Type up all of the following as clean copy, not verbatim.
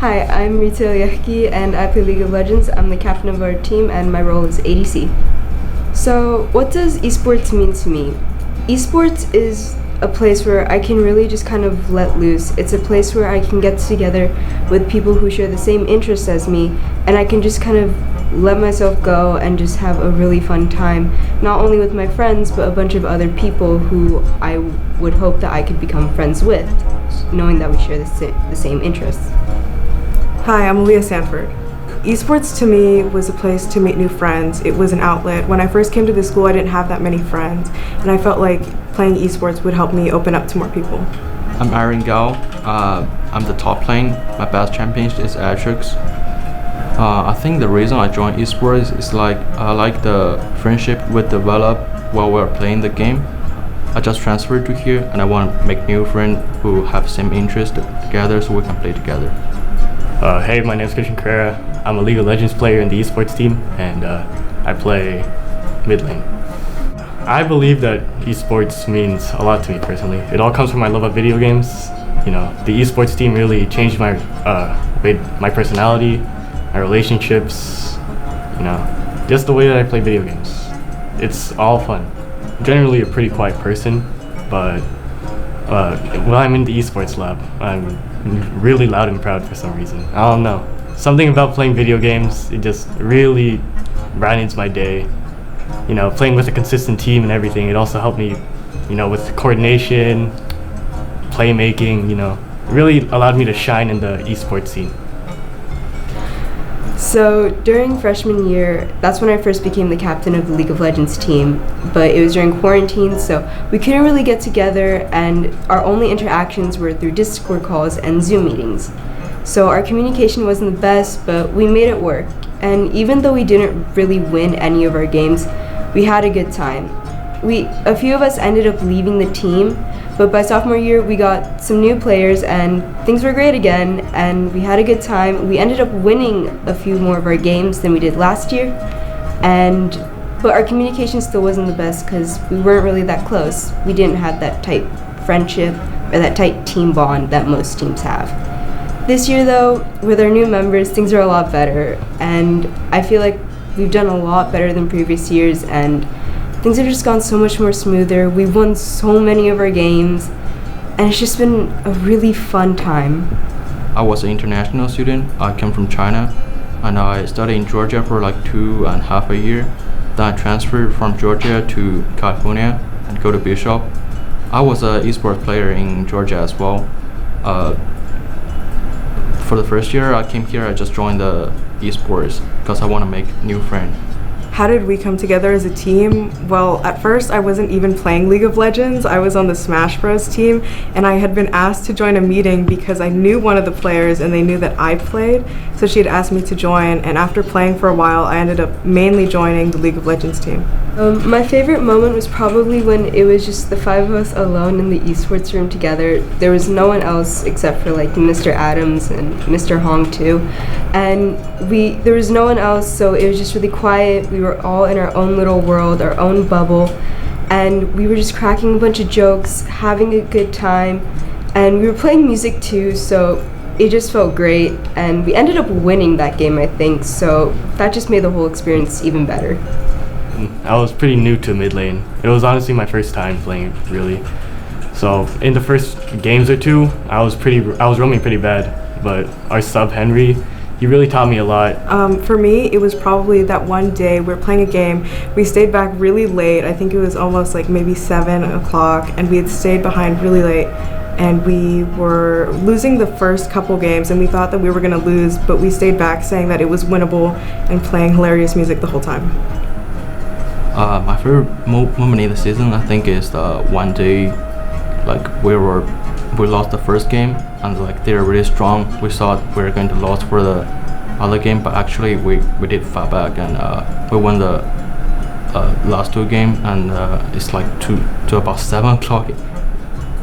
Hi, I'm Rita Yehki and I play League of Legends. I'm the captain of our team and my role is ADC. So, what does esports mean to me? Esports is a place where I can really just kind of let loose. It's a place where I can get together with people who share the same interests as me, and I can just kind of let myself go and just have a really fun time, not only with my friends, but a bunch of other people who I would hope that I could become friends with, knowing that we share the same interests. Hi, I'm Aaliyah Sanford. Esports to me was a place to meet new friends. It was an outlet. When I first came to the school, I didn't have that many friends, and I felt like playing esports would help me open up to more people. I'm Aaron Gao. I'm the top lane. My best champion is Atrix. I think the reason I joined esports is I like the friendship we develop while we're playing the game. I just transferred to here and I want to make new friends who have same interest together so we can play together. Hey, my name is Christian Carrera. I'm a League of Legends player in the esports team, and I play mid lane. I believe that esports means a lot to me personally. It all comes from my love of video games. You know, the esports team really changed my personality, my relationships. You know, just the way that I play video games. It's all fun. I'm generally a pretty quiet person, but when I'm in the esports lab, I'm really loud and proud for some reason. I don't know. Something about playing video games, it just really brightens my day. You know, playing with a consistent team and everything, it also helped me, you know, with coordination, playmaking, you know. It really allowed me to shine in the esports scene. So during freshman year, that's when I first became the captain of the League of Legends team, but it was during quarantine, so we couldn't really get together, and our only interactions were through Discord calls and Zoom meetings. So our communication wasn't the best, but we made it work. And even though we didn't really win any of our games, we had a good time. A few of us ended up leaving the team, but by sophomore year we got some new players and things were great again and we had a good time. We ended up winning a few more of our games than we did last year, but our communication still wasn't the best because we weren't really that close. We didn't have that tight friendship or that tight team bond that most teams have. This year though, with our new members, things are a lot better, and I feel like we've done a lot better than previous years, and things have just gone so much more smoother. We've won so many of our games, and it's just been a really fun time. I was an international student. I came from China, and I studied in Georgia for like 2.5 years. Then I transferred from Georgia to California and go to Bishop. I was an esports player in Georgia as well. For the first year I came here, I just joined the esports because I want to make new friends. How did we come together as a team? Well, at first I wasn't even playing League of Legends. I was on the Smash Bros team, and I had been asked to join a meeting because I knew one of the players and they knew that I played, so she had asked me to join, and after playing for a while I ended up mainly joining the League of Legends team. My favorite moment was probably when it was just the five of us alone in the esports room together. There was no one else except for like Mr. Adams and Mr. Hong too, and there was no one else, so it was just really quiet. We were all in our own little world, our own bubble, and we were just cracking a bunch of jokes, having a good time, and we were playing music too, so it just felt great, and we ended up winning that game, I think, so that just made the whole experience even better. I was pretty new to mid lane. It was honestly my first time playing it, really. So in the first games or two, I was roaming pretty bad, but our sub Henry, he really taught me a lot. For me, it was probably that one day we were playing a game. We stayed back really late. I think it was almost like maybe 7 o'clock, and we had stayed behind really late. And we were losing the first couple games, and we thought that we were gonna lose, but we stayed back saying that it was winnable and playing hilarious music the whole time. My favorite moment in the season, I think, is the one day, like we lost the first game, and like they're really strong. We thought we were going to lose for the other game, but actually we did fight back, and we won the last 2 games, and it's like to about 7 o'clock.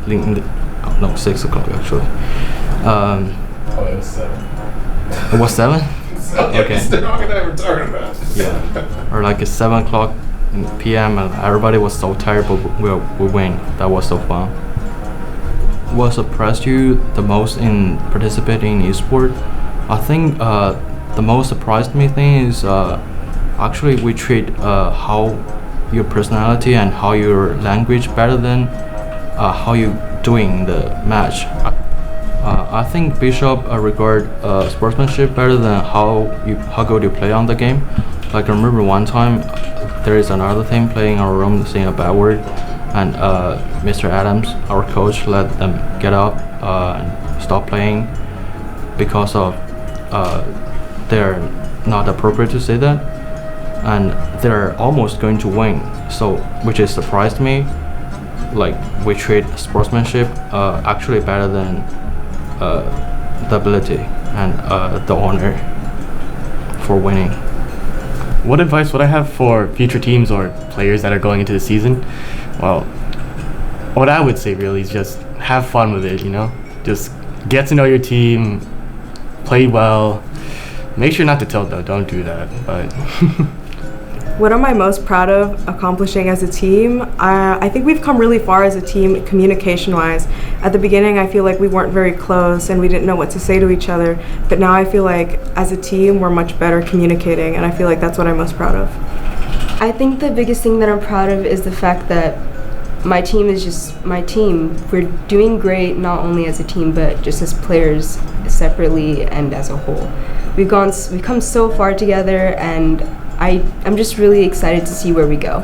No, 6 o'clock actually. It was 7. It was 7? Okay. Strong and I were talking about. Yeah. Or like it's 7 o'clock p.m. and everybody was so tired, but we win. That was so fun. What surprised you the most in participating in esport? I think the most surprised me thing is actually we treat how your personality and how your language better than how you doing the match. I think Bishop regard sportsmanship better than how good you play on the game. Like I remember one time there is another team playing our room saying a bad word, and Mr. Adams, our coach, let them get up and stop playing because of they're not appropriate to say that, and they're almost going to win. So which is surprised me. Like we treat sportsmanship actually better than the ability and the honor for winning. What advice would I have for future teams or players that are going into the season? Well, what I would say really is just have fun with it, you know? Just get to know your team, play well. Make sure not to tilt though, don't do that. But What am I most proud of accomplishing as a team? I think we've come really far as a team communication-wise. At the beginning, I feel like we weren't very close and we didn't know what to say to each other. But now I feel like as a team, we're much better communicating, and I feel like that's what I'm most proud of. I think the biggest thing that I'm proud of is the fact that my team is just my team. We're doing great not only as a team but just as players separately and as a whole. We've come so far together, and I'm just really excited to see where we go.